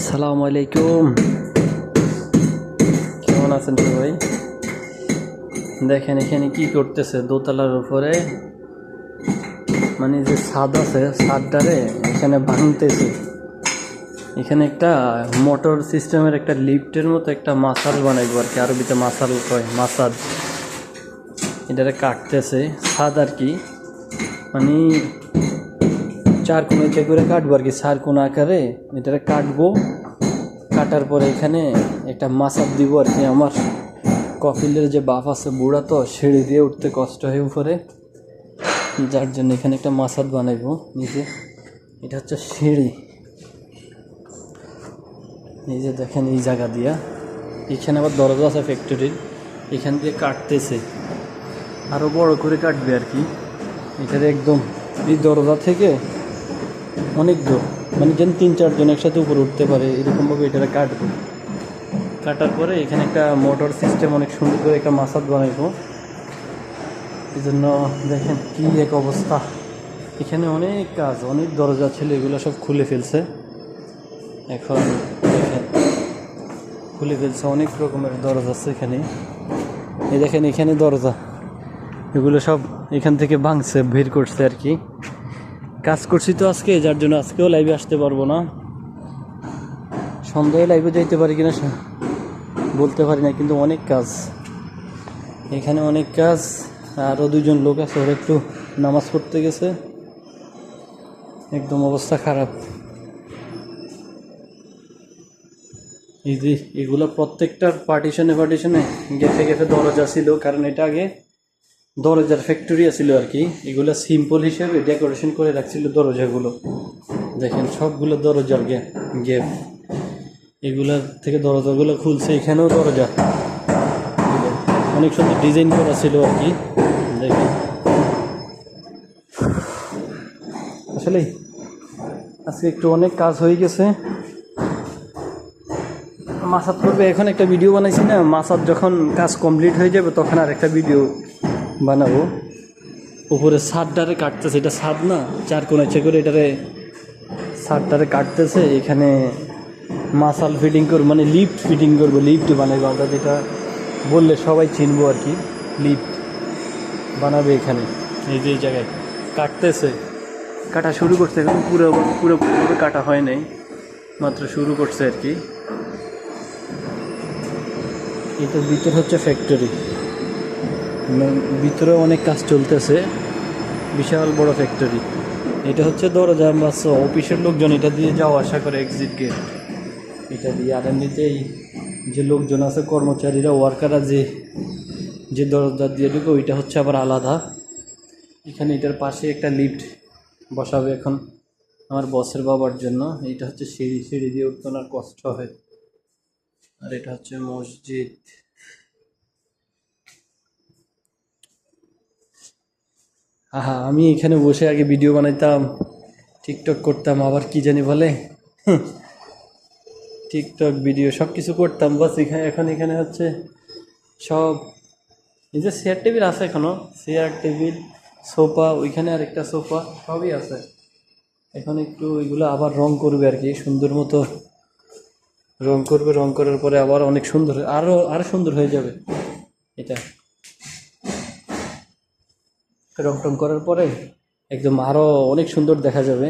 আসসালামু আলাইকুম, কেমন আছেন সবাই? দেখেন এখানে কি করতেছে দোতলার উপরে, মানে যে ছাদ আছে ছাদটারে এখানে ভাঙতেছে। এখানে একটা মোটর সিস্টেমের একটা লিফটের মতো একটা মাসাল বানাইবো আর কি, আরবিতে মাসাল কয়, মাসাদ। এটারে কাটতেছে ছাদ আর কি, মানে চার কোণে করে কাটবো আর কি, চার কোণ আকারে এটারে কাটবো। কাটার পরে এখানে একটা মাসাদ দিব আর কি। আমার কফিলের যে বাপ আছে বুড়া, তো সিঁড়ি দিয়ে উঠতে কষ্ট হয় উপরে, যার জন্য এখানে একটা মাসাদ বানাইবো নিজে। এটা হচ্ছে সিঁড়ি, এই যে দেখেন এই জায়গা দিয়া। এখানে আবার দরজা আছে ফ্যাক্টরির, এখান দিয়ে কাটতেছে, আরও বড় করে কাটবে আর কি। এখানে একদম এই দরজা থেকে অনেক দূর, মানে যেন 3-4 জন একসাথে উপরে উঠতে পারে এরকমভাবে এটা কাটবো। কাটার পরে এখানে একটা মোটর সিস্টেম অনেক সুন্দর করে একটা মাসাদ বানাইবো। এই জন্য দেখেন কি এক অবস্থা। এখানে অনেক কাজ, অনেক দরজা ছিল, এগুলো সব খুলে ফেলছে। এখন দেখেন খুলে ফেলছে, অনেক রকমের দরজা আছে এখানে। এই দেখেন এখানে দরজা, এগুলো সব এখান থেকে ভাঙছে, বের করছে আর কি। কাজ করছি তো আজকে, যার জন্য আজকেও লাইভে আসতে পারবো না। সন্ধ্যায় লাইভে যাইতে পারি কিনা বলতে পারি না, কিন্তু অনেক কাজ এখানে, অনেক কাজ। আরও 2জন লোক আছে, ওরা একটু নামাজ পড়তে গেছে। একদম অবস্থা খারাপ। এই যে এগুলো প্রত্যেকটার পার্টিশনে গেফে গেফে দরজা ছিল, কারণ এটা আগে দরজার ফ্যাক্টরি ছিল আর কি। এগুলো সিম্পল হিসেবে ডেকোরেশন করে রাখছিল দরজাগুলো। দেখেন সবগুলো দরজার গেপ, এগুলোর থেকে দরজাগুলো খুলছে। এখানেও দরজা অনেক সুন্দর ডিজাইন করা ছিল আর কি। দেখেন আসলে আজকে একটু অনেক কাজ হয়ে গেছে। মাসাদ করবে, এখন একটা ভিডিও বানাইছি না, মাসাদ যখন কাজ কমপ্লিট হয়ে যাবে তখন আর একটা ভিডিও বানাবো। উপরে ছাদটারে কাটতেছে, এটা ছাদ না, 4 কোণে করে এটারে ছাদটারে কাটতেছে। এখানে মাসাল ফিটিং করবো, মানে লিফট ফিটিং করবো, লিফট বানাবো আমরা, যেটা বললে সবাই চিনবো আর কি। লিফট বানাবে এখানে, এই যে এই জায়গায় কাটতেছে, কাটা শুরু করছে। এখন পুরো কাটা হয় নাই, মাত্র শুরু করছে আর কি। এটার ভিতর হচ্ছে ফ্যাক্টরি, ভিতরে অনেক কাজ চলতেছে, বিশাল বড় ফ্যাক্টরি। এটা হচ্ছে দরজা, বাস অফিসের লোকজন এটা দিয়ে যাওয়া আসা করে, এক্সিট গেট এটা দিয়ে। আর এমনিতেই যে লোকজন আছে কর্মচারীরা, ওয়ার্কাররা যে দরজা দিয়ে ঢুকে, ওইটা হচ্ছে আবার আলাদা। এখানে এটার পাশে একটা লিফট বসাবে এখন আমার বসের বাবার জন্য। এইটা হচ্ছে সিঁড়ি দিয়ে উঠতে ওনার কষ্ট হয়। আর এটা হচ্ছে মসজিদ। আমি এখানে বসে আগে ভিডিও বানাইতাম, টিকটক করতাম, আবার কি জানি বলে টিকটক ভিডিও সব কিছু করতাম। বাস এখন এখানে হচ্ছে সব, এই যে চেয়ার টেবিল আছে, এখনো চেয়ার টেবিল সোফা, ওইখানে আর একটা সোফা, সবই আছে। এখন একটু এগুলো আবার রং করবে আর কি, সুন্দর মতো রং করবে। রং করার পরে আবার অনেক সুন্দর, আরো সুন্দর হয়ে যাবে এটা। রং টং করার পরে একদম আরো অনেক সুন্দর দেখা যাবে।